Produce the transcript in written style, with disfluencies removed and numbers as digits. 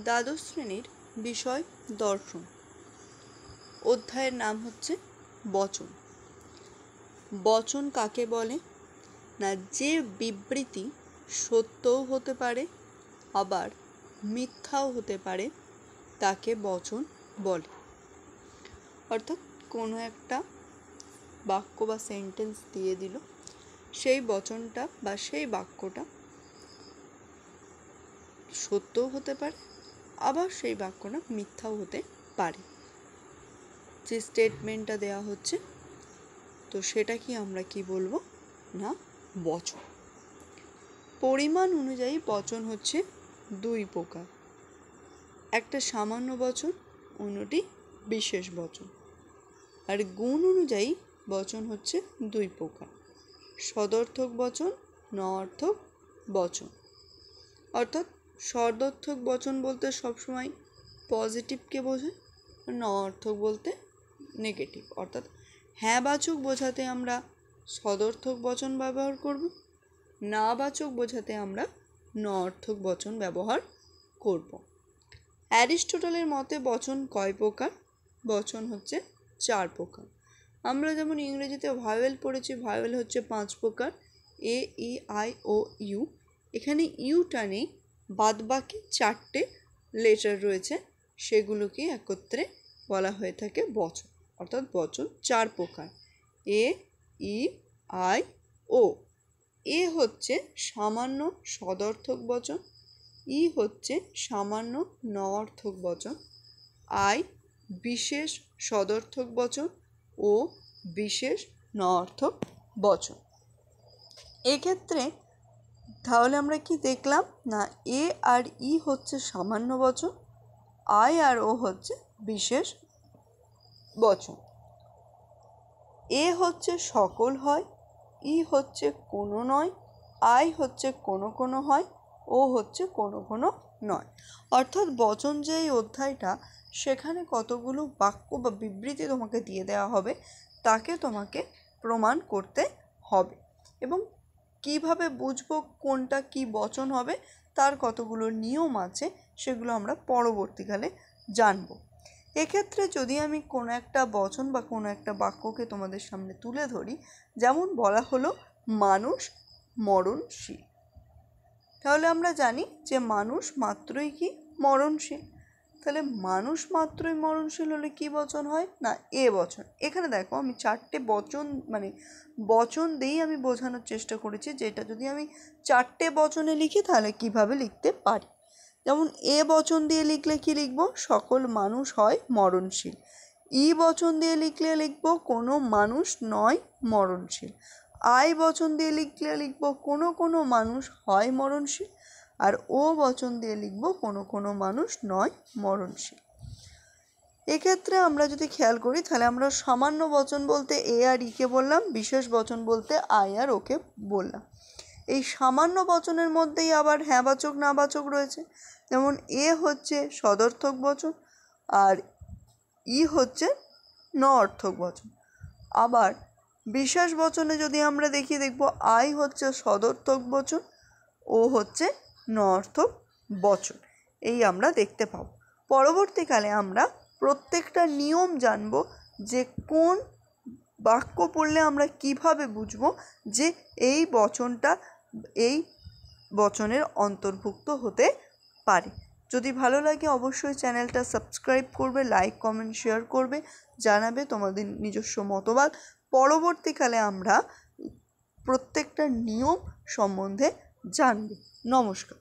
দ্বাদশ শ্রেণীর বিষয় দর্শন। অধ্যায়ের নাম হচ্ছে বচন। বচন কাকে বলে? না, যে বিবৃতি সত্যও হতে পারে আবার মিথ্যাও হতে পারে তাকে বচন বলে। অর্থাৎ কোনো একটা বাক্য বা সেন্টেন্স দিয়ে দিল, সেই বচনটা বা সেই বাক্যটা সত্যও হতে পারে আবার সেই বাক্যটা মিথ্যাও হতে পারে। যে স্টেটমেন্টটা দেওয়া হচ্ছে তো সেটা কি আমরা কি বলবো? না, বচন। পরিমাণ অনুযায়ী বচন হচ্ছে দুই প্রকার, একটা সামান্য বচন, অন্যটি বিশেষ বচন। আর গুণ অনুযায়ী বচন হচ্ছে দুই প্রকার, সদর্থক বচন, নঅর্থক বচন। অর্থাৎ সদর্থক বচন বলতে সবসময় পজিটিভকে বোঝায়, নঅর্থক বলতে নেগেটিভ। অর্থাৎ হ্যাঁবাচক বোঝাতে আমরা সদর্থক বচন ব্যবহার করব, নাবাচক বোঝাতে আমরা নঅর্থক বচন ব্যবহার করব। অ্যারিস্টটলের মতে বচন কয় প্রকার? বচন হচ্ছে 4 প্রকার। আমরা যেমন ইংরেজিতে ভাওয়েল পড়েছি, ভাওয়েল হচ্ছে 5 প্রকার, এ, ই, আই, ও, ইউ। এখানে ইউটা নেই, বাদবাকি 4টে লেটার রয়েছে, সেগুলোকে একত্রে বলা হয়ে থাকে বচন। অর্থাৎ বচন 4 প্রকার, এ, ই, আই, ও। এ হচ্ছে সামান্য সদর্থক বচন, ই হচ্ছে সামান্য নঅর্থক বচন, আই বিশেষ সদর্থক বচন, ও বিশেষ নঅর্থক বচন। এক্ষেত্রে তাহলে আমরা কি দেখলাম? না, এ আর ই হচ্ছে সামান্য বচন, আই আর ও হচ্ছে বিশেষ বচন। এ হচ্ছে সকল হয়, ই হচ্ছে কোনো নয়, আই হচ্ছে কোনো কোনো হয়, ও হচ্ছে কোনো কোনো নয়। অর্থাৎ বচন যে এই অধ্যায়টা, সেখানে কতগুলো বাক্য বা বিবৃতি তোমাকে দিয়ে দেওয়া হবে, তাকে তোমাকে প্রমাণ করতে হবে। এবং কিভাবে বুঝবো কোনটা কি বচন হবে, তার কতগুলো নিয়ম আছে, সেগুলো আমরা পরবর্তীকালে জানব। এক্ষেত্রে যদি আমি কোনো একটা বচন বা কোনো একটা বাক্যকে তোমাদের সামনে তুলে ধরি, যেমন বলা হলো মানুষ মরণশীল, তাহলে আমরা জানি যে মানুষ মাত্রই কি মরণশীল। তাহলে মানুষ মাত্রই মরণশীল হলে কি বচন হয়? না, এ বচন। এখানে দেখো আমি 4টে বচন বচন দিয়েই আমি বোঝানোর চেষ্টা করেছি, যেটা যদি আমি 4টে বচনে লিখি তাহলে কিভাবে লিখতে পারি। যেমন এ বচন দিয়ে লিখলে কি লিখব? সকল মানুষ হয় মরণশীল। ই বচন দিয়ে লিখলে লিখব কোনো মানুষ নয় মরণশীল। আই বচন দিয়ে লিখলে লিখব কোনো কোনো মানুষ হয় মরণশীল। আর ও বচন দিয়ে লিখব কোনো কোনো মানুষ নয় মরণশীল। এক্ষেত্রে আমরা যদি খেয়াল করি, তাহলে আমরা সামান্য বচন বলতে এ আর ইকে বললাম, বিশেষ বচন বলতে আই আর ওকে বললাম। এই সামান্য বচনের মধ্যেই আবার হ্যাঁবাচক নাবাচক রয়েছে। যেমন এ হচ্ছে সদর্থক বচন আর ই হচ্ছে নঅর্থক বচন। আবার বিশেষ বচনে যদি আমরা দেখব আই হচ্ছে সদর্থক বচন, ও হচ্ছে নঅর্থক বচন। এই আমরা দেখতে পাবো। পরবর্তীকালে আমরা প্রত্যেকটা নিয়ম জানব, যে কোন বাক্য পড়লে আমরা কিভাবে বুঝবো যে এই বচনটা এই বচনের অন্তর্ভুক্ত হতে পারে। যদি ভালো লাগে অবশ্যই চ্যানেলটা সাবস্ক্রাইব করবে, লাইক কমেন্ট শেয়ার করবে, জানাবে তোমাদের নিজস্ব মতবাদ। পরবর্তীকালে আমরা প্রত্যেকটা নিয়ম সম্বন্ধে জানব। নমস্কার।